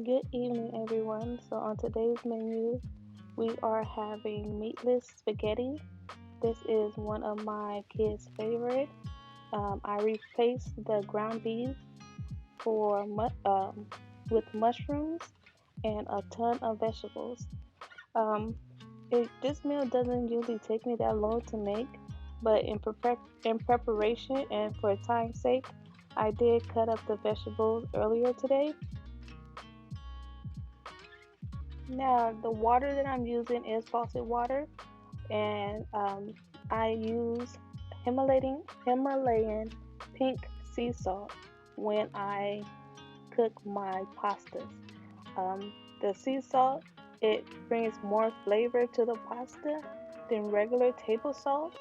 Good evening, everyone. So, on today's menu, we are having meatless spaghetti. This is one of my kids' favorite. I replaced the ground beef for with mushrooms and a ton of vegetables. Um, this meal doesn't usually take me that long to make, but in preparation and for time's sake, I did cut up the vegetables earlier today. Now, the water that I'm using is faucet water, and I use Himalayan pink sea salt when I cook my pastas. The sea salt it brings more flavor to the pasta than regular table salt,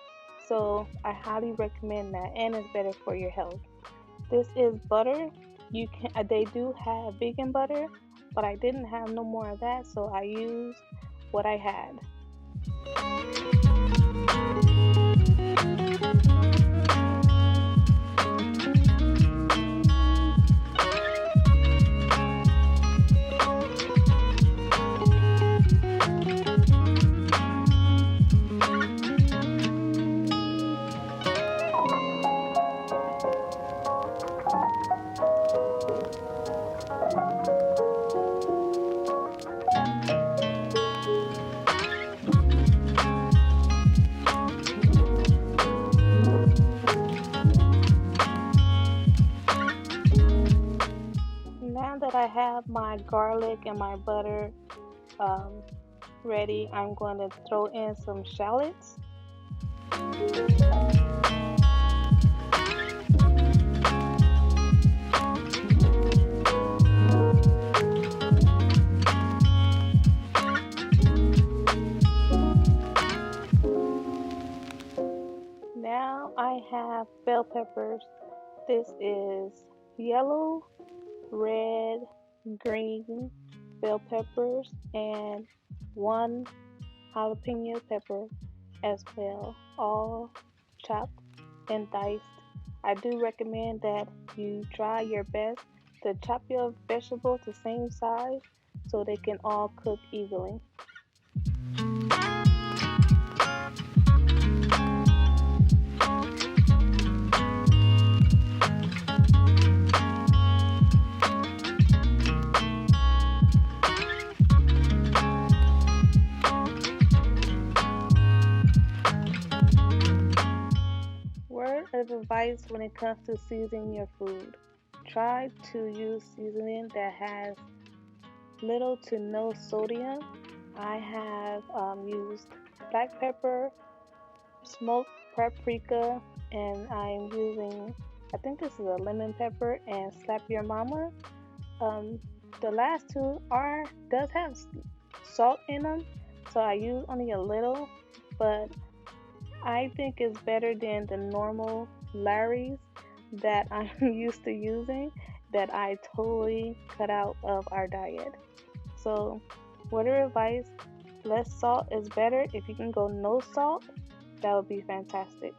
so I highly recommend that, and it's better for your health. This is butter. You can they do have vegan butter, but I didn't have no more of that, so I used what I had. Now that I have my garlic and my butter um, ready, I'm going to throw in some shallots. Now I have bell peppers. This is yellow, red, green bell peppers, and one jalapeno pepper as well, all chopped and diced. I do recommend that you try your best to chop your vegetables the same size so they can all cook evenly. Word of advice when it comes to seasoning your food. Try to use seasoning that has little to no sodium. I have used black pepper, smoked paprika, and I'm using, I think this is a lemon pepper and slap your mama. Um, the last two are does have salt in them, so I use only a little, but I think it's better than the normal Larry's that I'm used to using that I totally cut out of our diet. So, word of advice, less salt is better. If you can go no salt, that would be fantastic.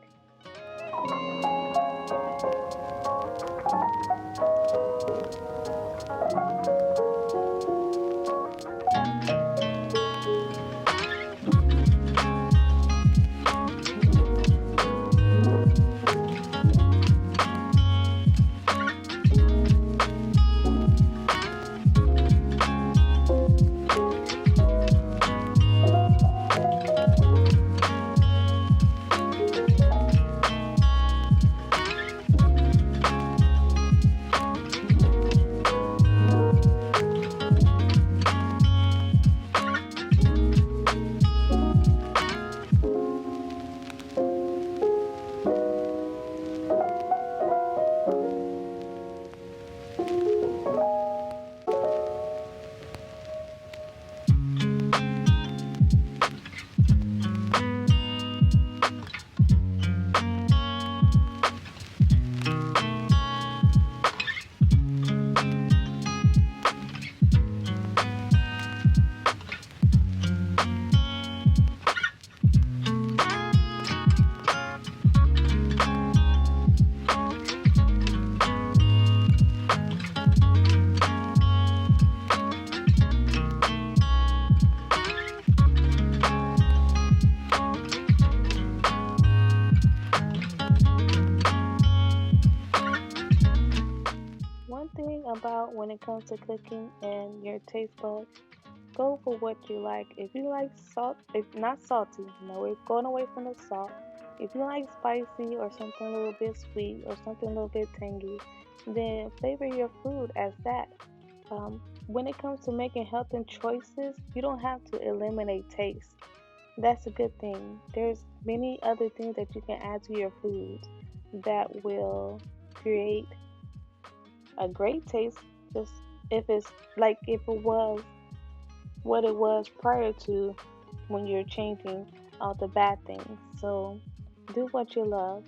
one thing about when it comes to cooking and your taste buds, go for what you like. If you like salt, if not salty, no, we're going away from the salt. If you like spicy or something a little bit sweet or something a little bit tangy, then flavor your food as that. When it comes to making healthy choices, you don't have to eliminate taste. That's a good thing. There's many other things that you can add to your foods that will create a great taste. Just if it's like if it was what it was prior to when you're changing out the bad things. So do what you love.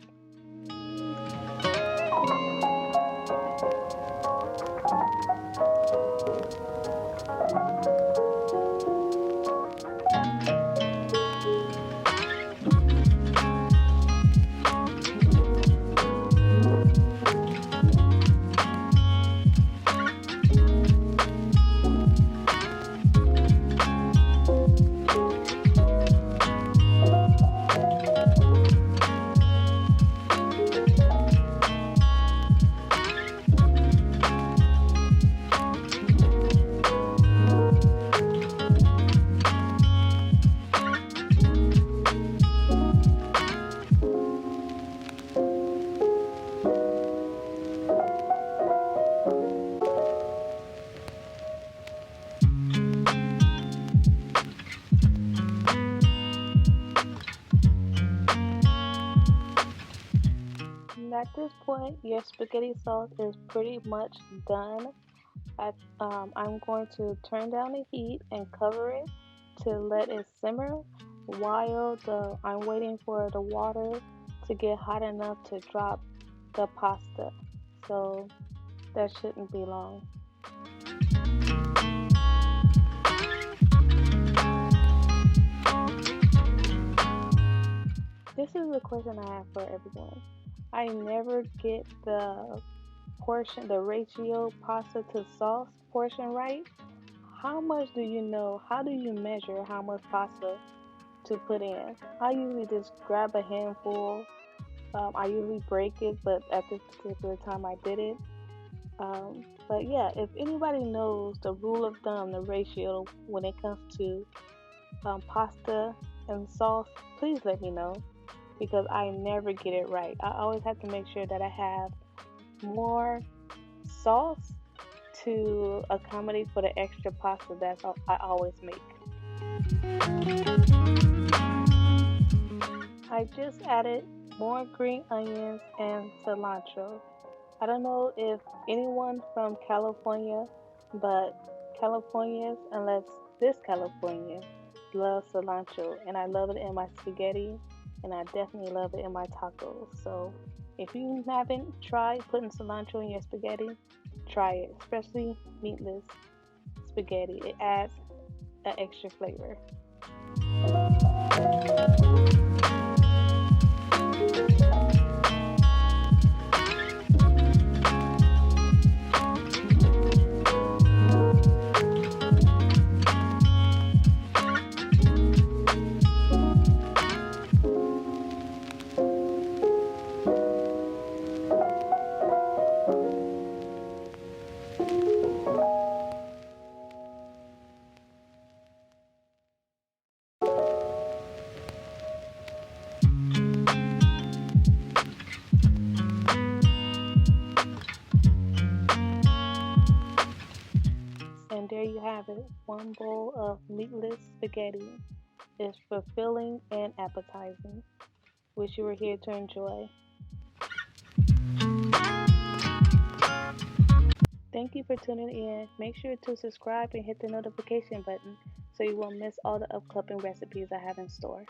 And at this point, your spaghetti sauce is pretty much done. I'm going to turn down the heat and cover it to let it simmer while I'm waiting for the water to get hot enough to drop the pasta. So that shouldn't be long. This is a question I have for everyone. I never get the ratio pasta to sauce portion right. How much do you know? How do you measure how much pasta to put in? I usually just grab a handful. I usually break it, but at this particular time I did it. But yeah, if anybody knows the rule of thumb, the ratio when it comes to pasta and sauce, please let me know because I never get it right. I always have to make sure that I have more sauce to accommodate for the extra pasta that I always make. I just added more green onions and cilantro. I don't know if anyone from California, but Californians, unless this California, love cilantro, and I love it in my spaghetti, and I definitely love it in my tacos. So if you haven't tried putting cilantro in your spaghetti, try it, especially meatless spaghetti. It adds an extra flavor. And there you have it. One bowl of meatless spaghetti is fulfilling and appetizing. Wish you were here to enjoy. Thank you for tuning in. Make sure to subscribe and hit the notification button so you won't miss all the upcoming recipes I have in store.